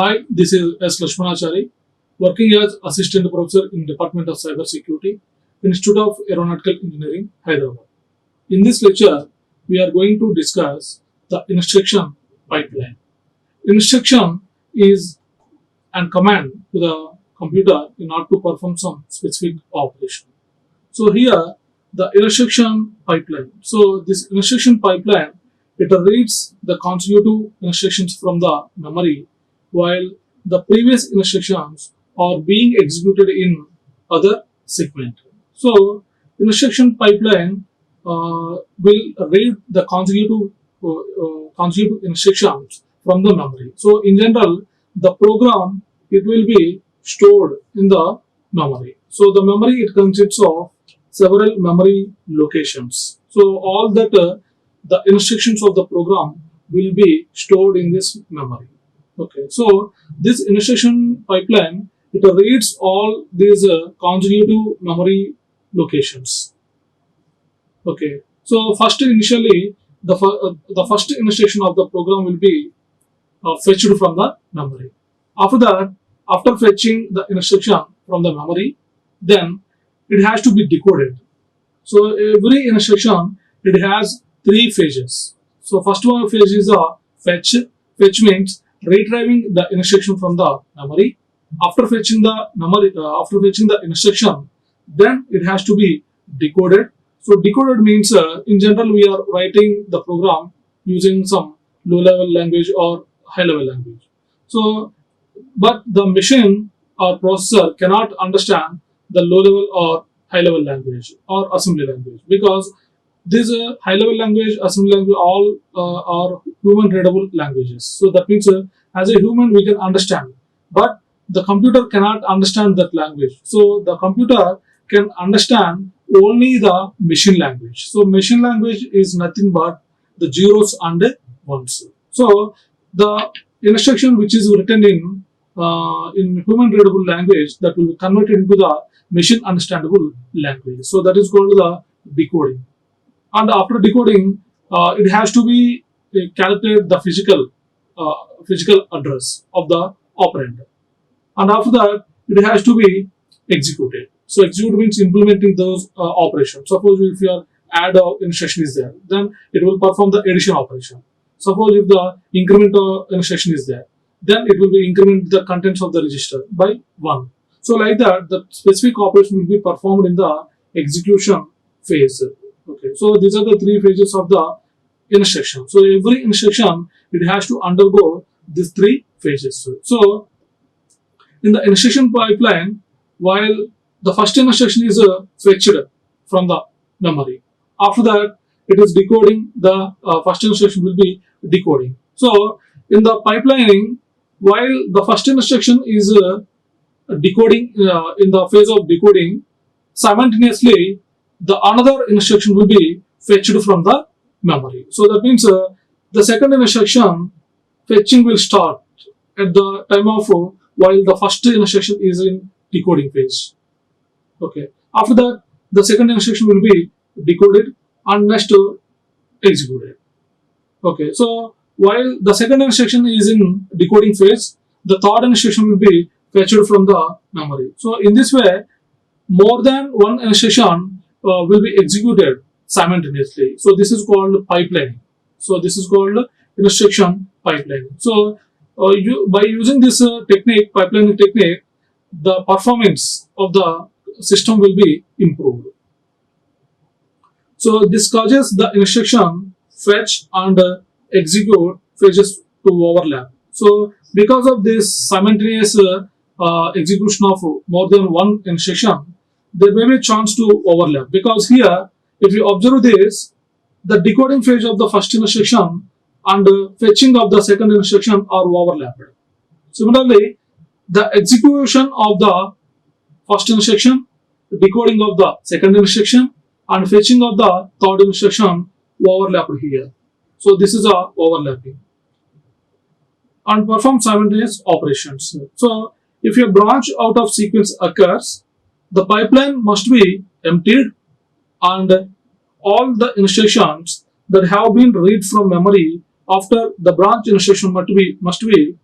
Hi, this is S. Lakshmanachari, working as Assistant Professor in Department of Cyber Security, Institute of Aeronautical Engineering, Hyderabad. In this lecture, we are going to discuss the instruction pipeline. Instruction is an command to the computer in order to perform some specific operation. So here, the instruction pipeline. So this instruction pipeline, it reads the consecutive instructions from the memory while the previous instructions are being executed in other segment. So instruction pipeline will read the consecutive instructions from the memory. So in general, the program it will be stored in the memory. So the memory it consists of several memory locations. So all that the instructions of the program will be stored in this memory. Okay, so this instruction pipeline it reads all these consecutive memory locations. Okay, so first initially the first instruction of the program will be fetched from the memory. After that, after fetching the instruction from the memory, then it has to be decoded. So every instruction it has three phases. So first one phase is a fetch. Fetch means retrieving the instruction from the memory. After fetching the instruction, then it has to be decoded. So decoded means in general we are writing the program using some low level language or high level language. So but the machine or processor cannot understand the low level or high level language or assembly language because these high level language, assembly language all are human readable languages. So that means as a human we can understand, but the computer cannot understand that language. So the computer can understand only the machine language. So machine language is nothing but the zeros and ones. So the instruction which is written in human readable language that will be converted into the machine understandable language. So that is called the decoding. And after decoding, it has to be calculated the physical address of the operand. And after that, it has to be executed. So execute means implementing those operations. Suppose if your add instruction is there, then it will perform the addition operation. Suppose if the increment instruction is there, then it will be increment the contents of the register by 1. So like that, the specific operation will be performed in the execution phase. Okay, so these are the three phases of the instruction. So every instruction it has to undergo these three phases. So in the instruction pipeline, while the first instruction is fetched from the memory, after that it is decoding. The first instruction will be decoding. So in the pipelining, while the first instruction is decoding in the phase of decoding, simultaneously the another instruction will be fetched from the memory. So that means the second instruction fetching will start at the time of while the first instruction is in decoding phase. Okay. After that, the second instruction will be decoded and next executed. Okay. So while the second instruction is in decoding phase, the third instruction will be fetched from the memory. So in this way, more than one instruction will be executed simultaneously. So this is called pipelining. So this is called instruction pipelining. So by using this technique, pipelining technique, the performance of the system will be improved. So this causes the instruction fetch and execute phases to overlap. So because of this simultaneous execution of more than one instruction, there may be a chance to overlap, because here if you observe this, the decoding phase of the first instruction and fetching of the second instruction are overlapped. Similarly, the execution of the first instruction, decoding of the second instruction and fetching of the third instruction overlapped here. So this is a overlapping and perform simultaneous operations. So if a branch out of sequence occurs, the pipeline must be emptied and all the instructions that have been read from memory after the branch instruction must be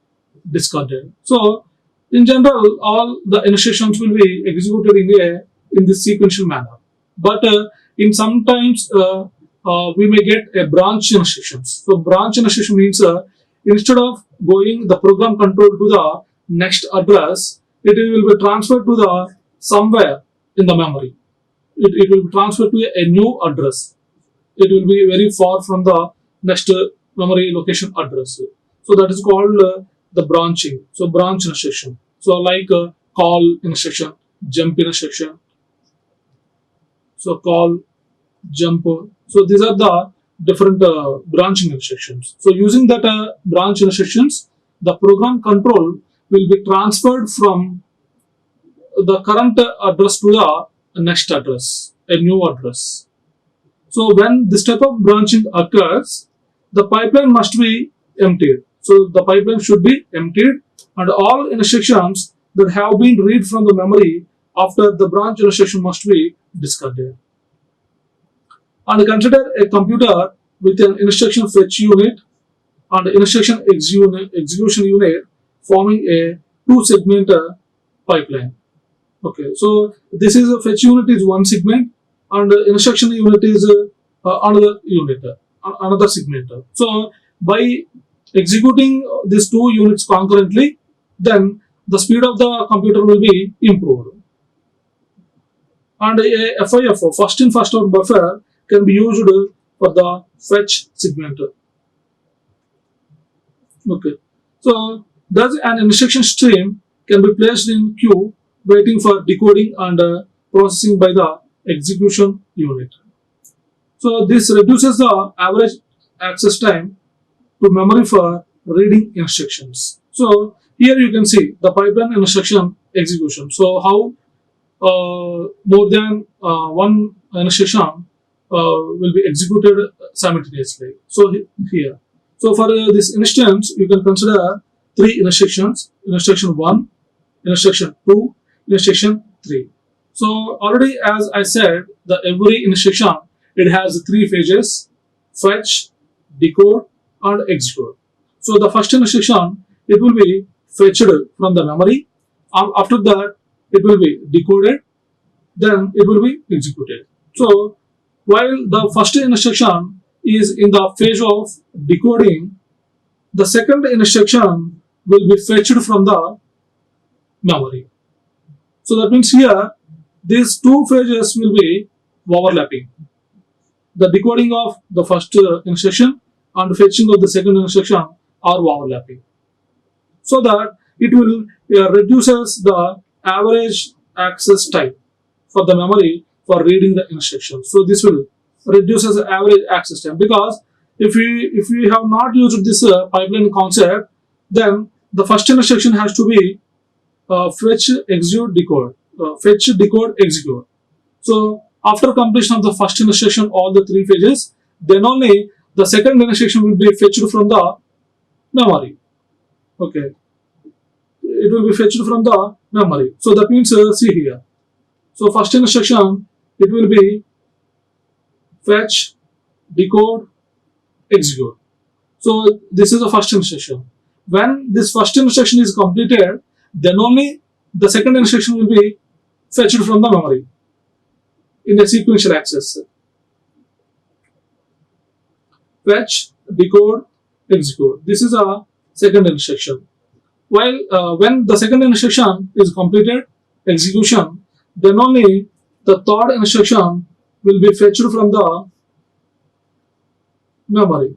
discarded. So in general, all the instructions will be executed in this sequential manner. But in sometimes we may get a branch instructions. So branch instruction means instead of going the program control to the next address, it will be transferred to the somewhere in the memory. It will be transferred to a new address. It will be very far from the next memory location address. So that is called the branching. So branch instruction. So like call instruction, jump instruction. So call, jump. So these are the different branching instructions. So using that branch instructions, the program control will be transferred from the current address to the next address, a new address. So when this type of branching occurs, the pipeline must be emptied. So the pipeline should be emptied and all instructions that have been read from the memory after the branch instruction must be discarded. And consider a computer with an instruction fetch unit and instruction execution unit forming a two-segment pipeline. Okay, so this is a fetch unit is one segment and instruction unit is another unit, another segment. So by executing these two units concurrently, then the speed of the computer will be improved. And a FIFO, first in first out buffer, can be used for the fetch segment. Okay, so thus an instruction stream can be placed in queue waiting for decoding and processing by the execution unit. So this reduces the average access time to memory for reading instructions. So here you can see the pipeline instruction execution. So how more than one instruction will be executed simultaneously. So here, so for this instance, you can consider three instructions: instruction 1, instruction 2, instruction 3. So already, as I said, the every instruction it has three phases: fetch, decode, and execute. So the first instruction it will be fetched from the memory. After that, it will be decoded. Then it will be executed. So while the first instruction is in the phase of decoding, the second instruction will be fetched from the memory. So that means here these two phases will be overlapping. The decoding of the first instruction and fetching of the second instruction are overlapping. So that it will reduces the average access time for the memory for reading the instructions. So this will reduces the average access time, because if we have not used this pipeline concept, then the first instruction has to be fetch, execute, decode, fetch, decode, execute. So after completion of the first instruction, all the three phases, then only the second instruction will be fetched from the memory. Okay, it will be fetched from the memory. So that means see here. So first instruction it will be fetch, decode, execute. So this is the first instruction. When this first instruction is completed, then only the second instruction will be fetched from the memory in a sequential access. Fetch, decode, execute. This is a second instruction. While when the second instruction is completed, execution, then only the third instruction will be fetched from the memory.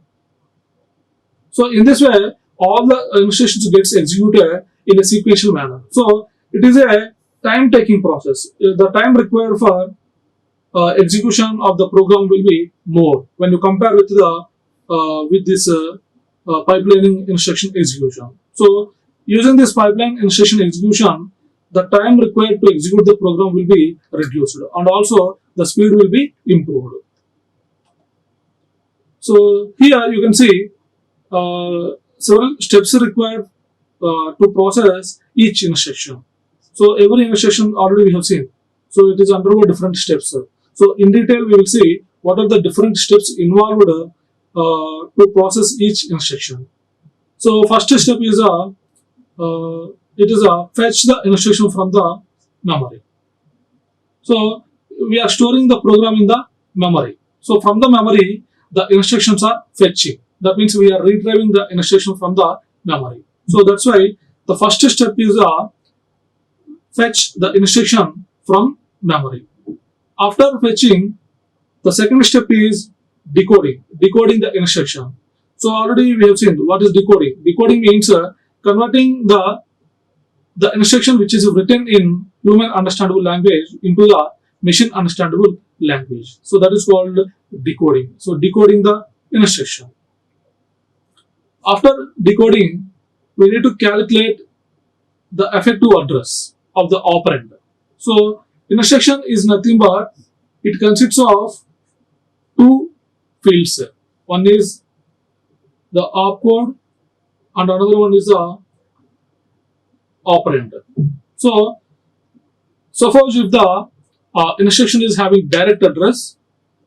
So in this way, all the instructions gets executed in a sequential manner. So it is a time-taking process. The time required for execution of the program will be more when you compare with the with this pipelining instruction execution. So using this pipeline instruction execution, the time required to execute the program will be reduced, and also the speed will be improved. So here you can see several steps required to process each instruction. So every instruction already we have seen. So it is undergo different steps. So in detail we will see what are the different steps involved to process each instruction. So first step is it is a fetch the instruction from the memory. So we are storing the program in the memory. So from the memory, the instructions are fetching. That means we are retrieving the instruction from the memory. So that's why the first step is fetch the instruction from memory. After fetching, the second step is decoding the instruction. So already we have seen what is decoding. Decoding means converting the instruction which is written in human understandable language into the machine understandable language. So that is called decoding. So decoding the instruction. After decoding, we need to calculate the effective address of the operand. So instruction is nothing but it consists of two fields. One is the opcode and another one is the operand. So suppose if the instruction is having direct address,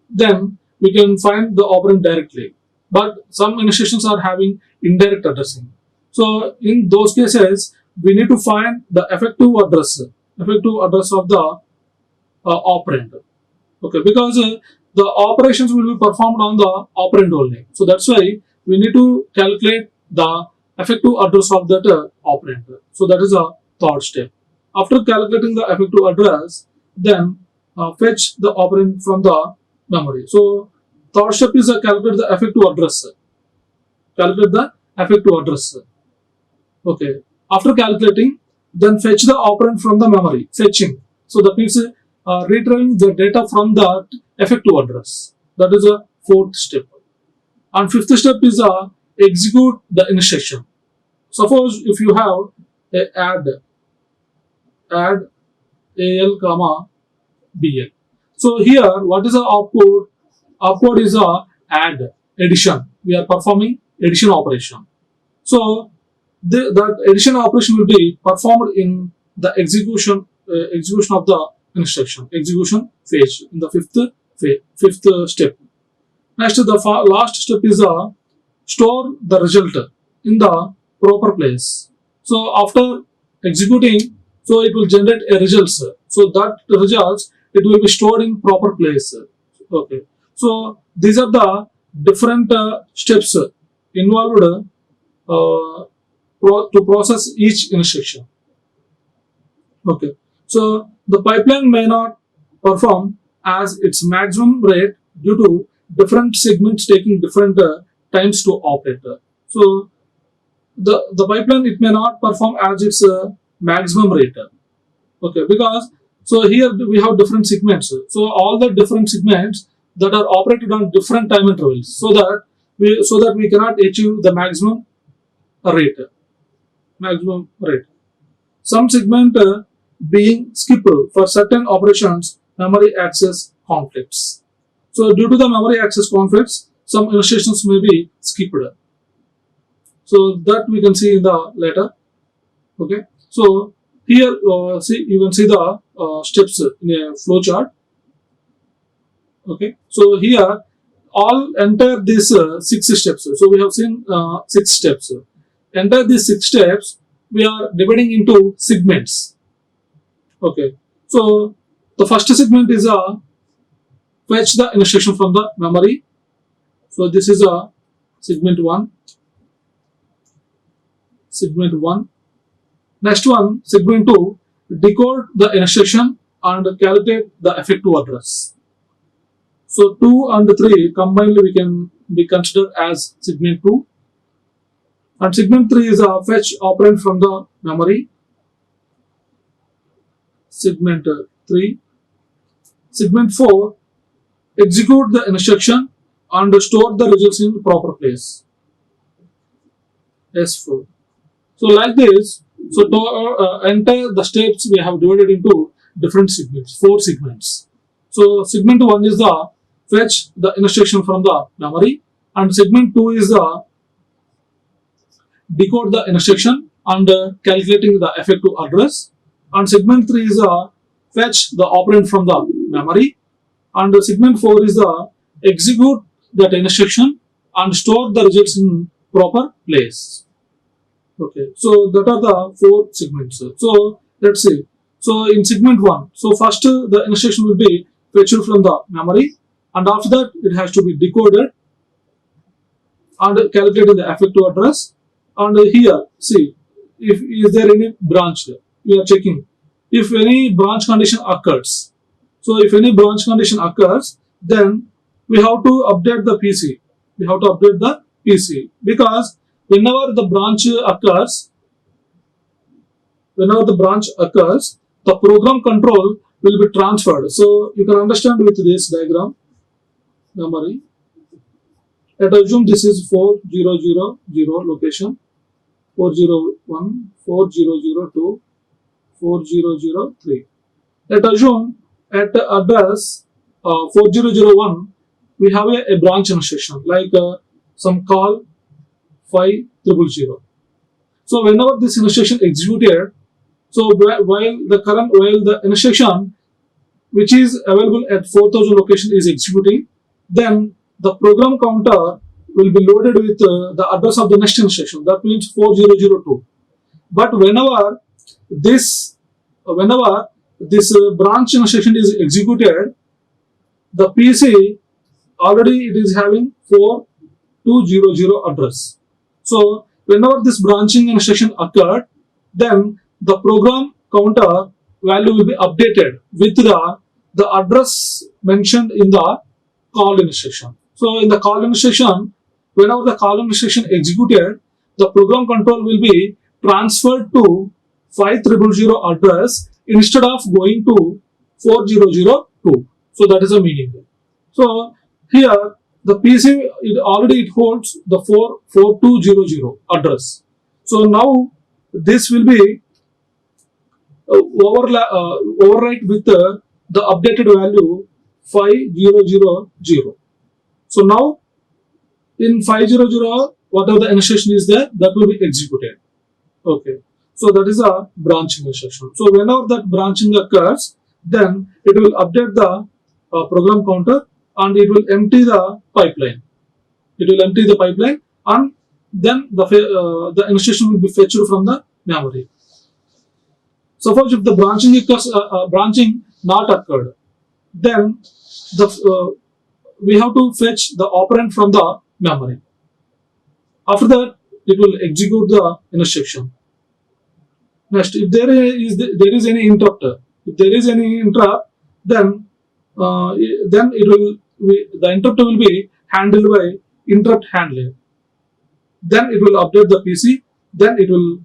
then we can find the operand directly. But some instructions are having indirect addressing. So in those cases, we need to find the effective address of the operand. Okay, because the operations will be performed on the operand only. So that's why we need to calculate the effective address of that operand. So that is a third step. After calculating the effective address, then fetch the operand from the memory. So third step is calculate the effective address. Calculate the effective address. Okay. After calculating, then fetch the operand from the memory. Fetching. So that means retrieving the data from the effective address. That is a fourth step. And fifth step is execute the instruction. Suppose if you have a add al comma bl. So here what is the opcode? Opcode is add addition. We are performing addition operation. So that addition operation will be performed in the execution of the instruction, execution phase in the fifth step. Next, the last step is store the result in the proper place. So after executing, so it will generate a results. So that results it will be stored in proper place. Okay. So these are the different steps involved to process each instruction. Okay. So the pipeline may not perform as its maximum rate due to different segments taking different times to operate. So the pipeline it may not perform as its maximum rate. Okay, because so here we have different segments. So all the different segments that are operated on different time intervals, so that we cannot achieve the maximum rate. Some segment being skipped for certain operations, memory access conflicts. So due to the memory access conflicts, some instructions may be skipped. So that we can see in the later. Okay. So here you can see the steps in a flow chart. Okay. So here enter these 6 steps. So we have seen 6 steps. Enter these 6 steps, we are dividing into segments. Okay. So the first segment is fetch the instruction from the memory. So this is a segment 1. Next one, segment 2, decode the instruction and calculate the effective address. So 2 and 3 combined we can be considered as segment 2. And segment 3 is a fetch operand from the memory. Segment 3. Segment 4, execute the instruction and store the results in proper place. S4. So like this, so to enter the steps we have divided into different segments, 4 segments. So segment 1 is the fetch the instruction from the memory, and segment 2 is the decode the instruction and calculating the effective address, and segment 3 is the fetch the operand from the memory, and segment 4 is the execute that instruction and store the results in proper place. Okay, so that are the 4 segments. So let's see. So in segment 1, so first the instruction will be fetched from the memory, and after that it has to be decoded and calculated the effective address. And here, see, if is there any branch, we are checking if any branch condition occurs. So if any branch condition occurs, then we have to update the PC. We have to update the PC because whenever the branch occurs, whenever the branch occurs, the program control will be transferred. So you can understand with this diagram, memory. Let us assume this is 4000 location, 401, 4002, 4003. Let us assume at the address 4001, we have a branch instruction like some call 5000. So whenever this instruction executed, so while the instruction which is available at 4000 location is executing, then the program counter will be loaded with the address of the next instruction. That means 4002. But whenever this branch instruction is executed, the PC already it is having 4200 address. So whenever this branching instruction occurred, then the program counter value will be updated with the address mentioned in the call instruction. So in the call instruction, whenever the call instruction executed, the program control will be transferred to 5000 address instead of going to 4002. So that is the meaning. So here the PC it holds the 4200 address. So now this will be overwrite with the updated value 5000. So now in 500, whatever the instruction is there, that will be executed. Okay. So that is a branching instruction. So whenever that branching occurs, then it will update the program counter and it will empty the pipeline. It will empty the pipeline and then the instruction will be fetched from the memory. Suppose if the branching not occurred, then we have to fetch the operand from the memory. After that, it will execute the instruction. Next, if there is any interrupt, then the interrupt will be handled by interrupt handler. Then it will update the PC. Then it will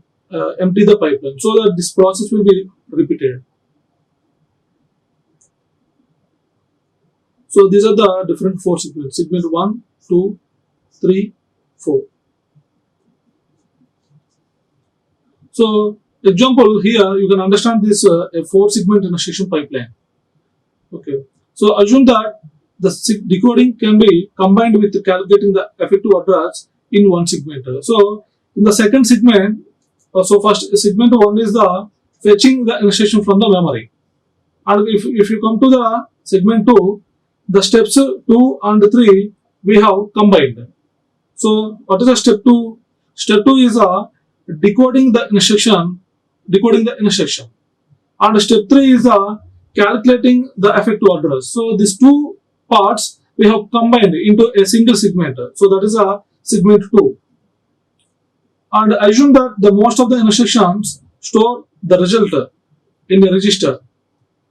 empty the pipeline, so that this process will be repeated. So these are the different 4 segments: segment 1, 2, 3, 4. So example here, you can understand this a 4 segment instruction pipeline. Okay. So assume that the decoding can be combined with calculating the effective address in one segment. So in the second segment, so first segment 1 is the fetching the instruction from the memory. And if you come to the segment 2, the steps 2 and 3 we have combined. So what is the step 2? Step 2 is decoding the instruction, and step 3 is calculating the effective address. So these 2 parts we have combined into a single segment. So that is a segment 2. And assume that the most of the instructions store the result in a register,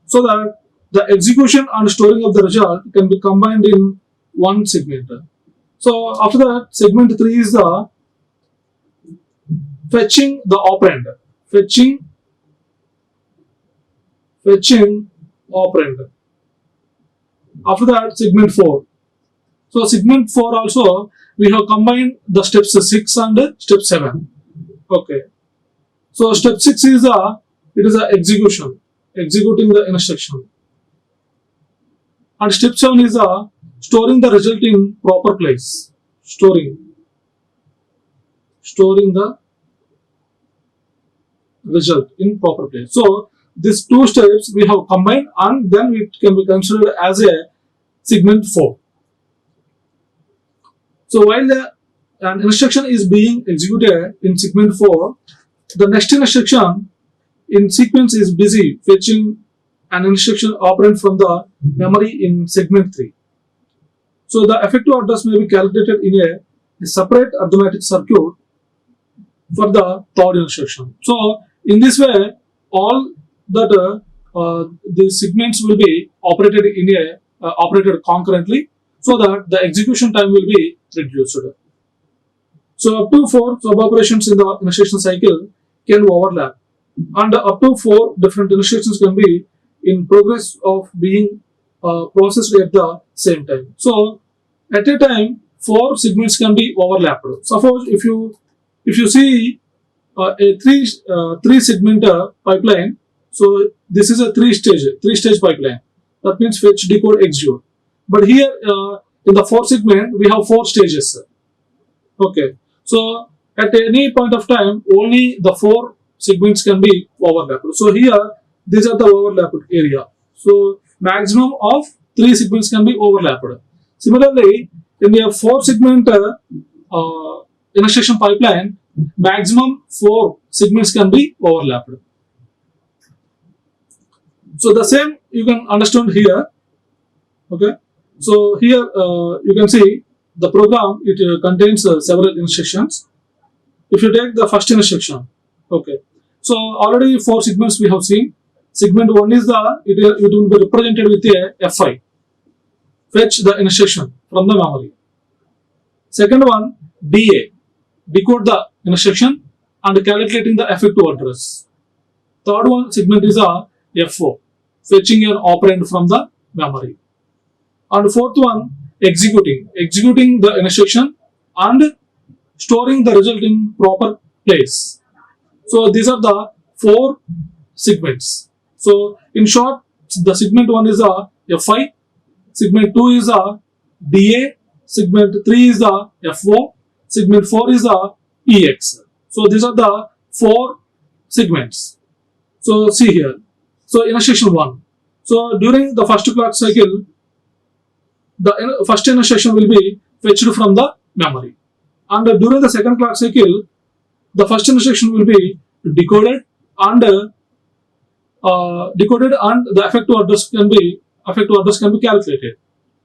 so that the execution and storing of the result can be combined in one segment. So after that, segment 3 is the fetching the operand. Fetching operand. After that, segment 4. So segment 4 also we have combined the steps 6 and step 7. Okay. So step 6 is it is a executing the instruction. And step 7 is storing the result in proper place. Storing the result in proper place. So these 2 steps we have combined, and then it can be considered as a segment 4. So while an instruction is being executed in segment 4, the next instruction in sequence is busy fetching an instruction operand from the memory in segment 3. So the effective address may be calculated in a separate arithmetic circuit for the third instruction. So in this way, all that the segments will be operated in operated concurrently, so that the execution time will be reduced. So up to 4 sub operations in the instruction cycle can overlap, and up to 4 different instructions can be in progress of being processed at the same time. So at a time, 4 segments can be overlapped. Suppose if you see a three segment pipeline, so this is a three stage pipeline. That means fetch, decode, execute. But here in the 4 segment we have 4 stages. Okay, so at any point of time only the 4 segments can be overlapped. So here these are the overlapped area. So maximum of 3 segments can be overlapped. Similarly, in the 4 segment instruction pipeline, maximum 4 segments can be overlapped. So the same you can understand here. Okay, so here you can see the program, it contains several instructions. If you take the first instruction, okay, so already 4 segments we have seen. Segment 1 is it will be represented with a Fi, fetch the instruction from the memory. Second one, DA, decode the instruction and calculating the effective address. Third one segment is FO, fetching an operand from the memory. And fourth one, executing the instruction and storing the result in proper place. So these are the 4 segments. So in short, the segment 1 is Fi, segment 2 is DA, segment 3 is FO, segment 4 is EX. So these are the 4 segments. So see here. So instruction 1. So during the first clock cycle, the first instruction will be fetched from the memory, and during the second clock cycle, the first instruction will be decoded and the effective address can be calculated.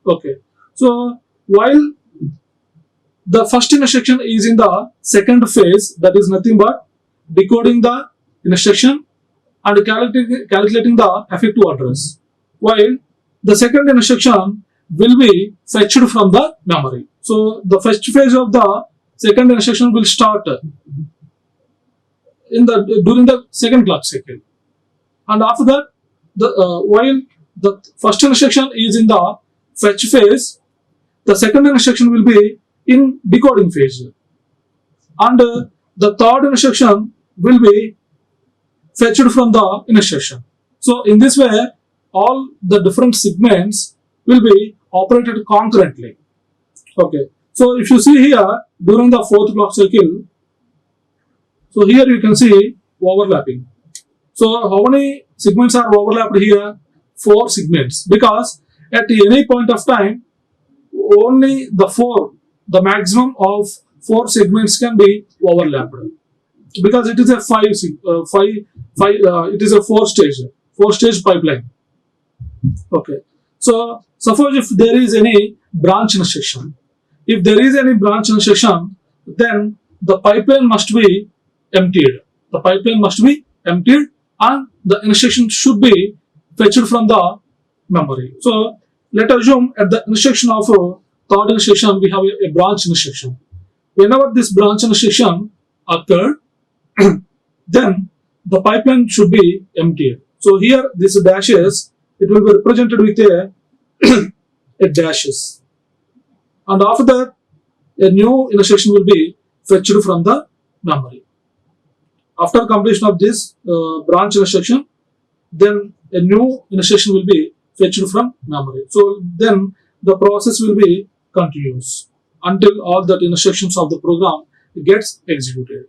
Okay, so while the first instruction is in the second phase, that is nothing but decoding the instruction and calculating the effective address, while the second instruction will be fetched from the memory. So the first phase of the second instruction will start during the second clock cycle, and after that, while the first instruction is in the fetch phase, the second instruction will be in decoding phase, and the third instruction will be fetched from the instruction. So in this way, all the different segments will be operated concurrently. Okay, so if you see here during the 4th clock cycle, so here you can see overlapping. So how many segments are overlapped here? 4 segments, because at any point of time only the maximum of 4 segments can be overlapped, because it is a 4 stage pipeline. Okay, so suppose if there is any branch instruction, then the pipeline must be emptied. And the instruction should be fetched from the memory. So let us assume at the instruction of third instruction we have a branch instruction. Whenever this branch instruction occurred, then the pipeline should be emptied. So here this dashes, it will be represented with a dashes, and after that a new instruction will be fetched from the memory. After completion of this branch instruction, then a new instruction will be fetched from memory. So then the process will be continuous until all the instructions of the program gets executed.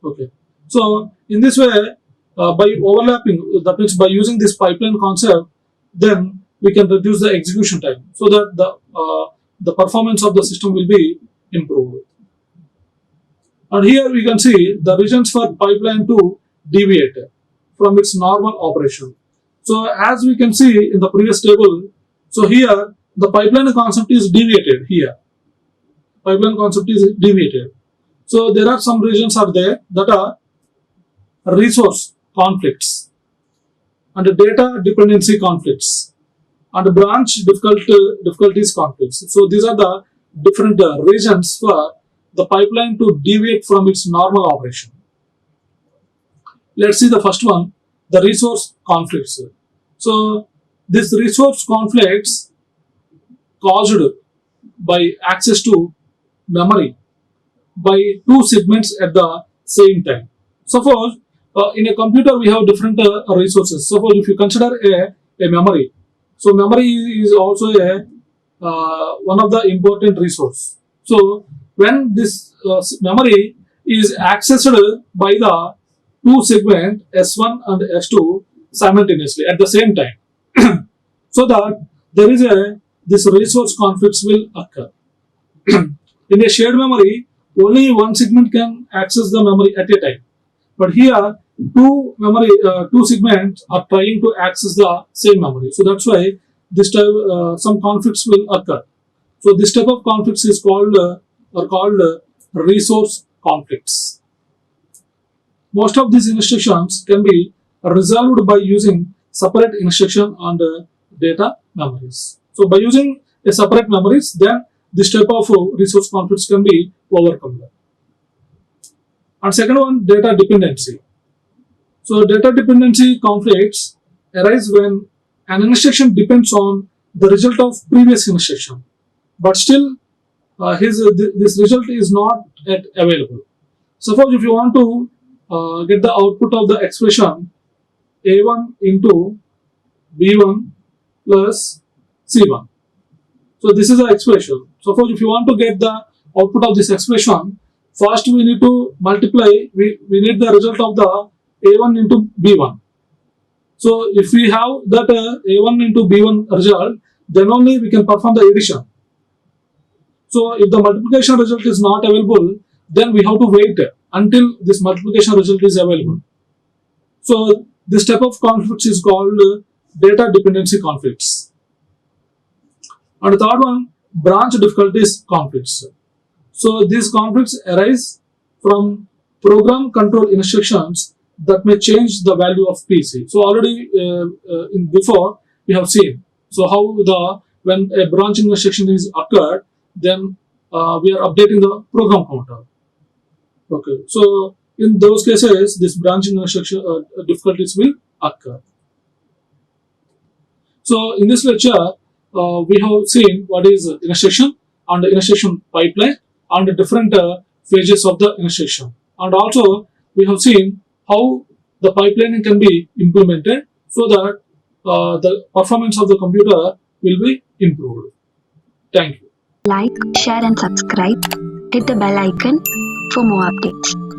Okay, so in this way, by overlapping, that means by using this pipeline concept, then we can reduce the execution time, so that the performance of the system will be improved. And here we can see the reasons for pipeline to deviate from its normal operation. So as we can see in the previous table, so here the pipeline concept is deviated here. Pipeline concept is deviated. So there are some regions are there that are resource conflicts and data dependency conflicts and branch difficulties conflicts. So these are the different reasons for the pipeline to deviate from its normal operation. Let's see the first one, the resource conflicts. So these resource conflicts caused by access to memory by two segments at the same time. Suppose in a computer we have different resources. Suppose if you consider a memory, so memory is also a one of the important resource. So when this memory is accessed by the two segment S1 and S2 simultaneously at the same time, so that there is a this resource conflicts will occur. In a shared memory, only one segment can access the memory at a time. But here, two segments are trying to access the same memory. So that's why this type some conflicts will occur. So this type of conflicts is called resource conflicts. Most of these instructions can be resolved by using separate instruction and data memories. So by using a separate memories, then this type of resource conflicts can be overcome. And second one, data dependency. So data dependency conflicts arise when an instruction depends on the result of previous instruction, but still this result is not yet available. Suppose if you want to get the output of the expression A1 into B1 plus C1. So this is the expression. Suppose if you want to get the output of this expression, first we need to multiply, we need the result of the A1 into B1. So if we have that A1 into B1 result, then only we can perform the addition. So if the multiplication result is not available, then we have to wait until this multiplication result is available. So this type of conflicts is called data dependency conflicts. And the third one, branch difficulties conflicts. So these conflicts arise from program control instructions that may change the value of PC. So already in before we have seen. So how when a branching instruction is occurred, then we are updating the program counter. Okay. So in those cases, this branching instruction difficulties will occur. So in this lecture, we have seen what is instruction and the instruction pipeline and the different phases of the instruction. And also we have seen how the pipelining can be implemented so that the performance of the computer will be improved. Thank you. Like, share and subscribe. Hit the bell icon for more updates.